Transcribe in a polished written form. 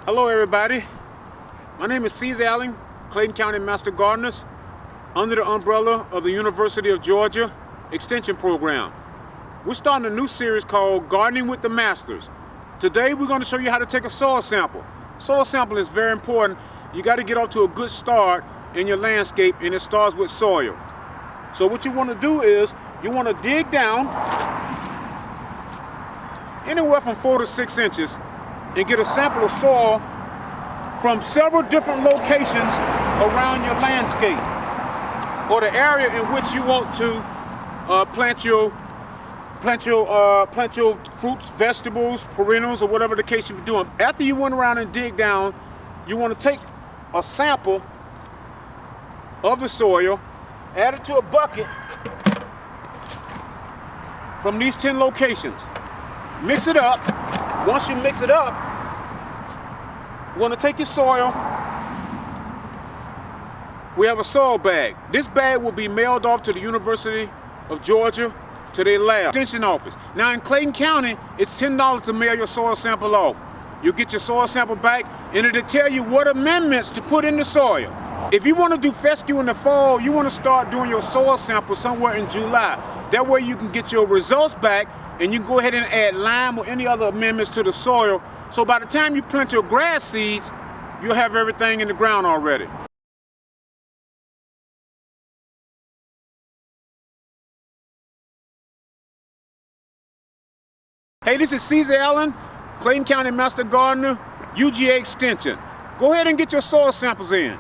Hello everybody, my name is Cesar Allen, Clayton County Master Gardeners, under the umbrella of the University of Georgia Extension Program. We're starting a new series called Gardening with the Masters. Today we're going to show you how to take a soil sample. Soil sample is very important. You got to get off to a good start in your landscape, and it starts with soil. So what you want to do is, you want to dig down anywhere from 4 to 6 inches and get a sample of soil from several different locations around your landscape or the area in which you want to plant your fruits, vegetables, perennials, or whatever the case you're doing. After you went around and dig down, you want to take a sample of the soil, add it to a bucket from these 10 locations. Mix it up. Once you mix it up, you're going to take your soil. We have a soil bag. This bag will be mailed off to the University of Georgia, to their lab, extension office. Now in Clayton County, it's $10 to mail your soil sample off. You get your soil sample back, and it'll tell you what amendments to put in the soil. If you want to do fescue in the fall, you want to start doing your soil sample somewhere in July. That way you can get your results back, and you can go ahead and add lime or any other amendments to the soil. So by the time you plant your grass seeds, you'll have everything in the ground already. Hey, this is Cesar Allen, Clayton County Master Gardener, UGA Extension. Go ahead and get your soil samples in.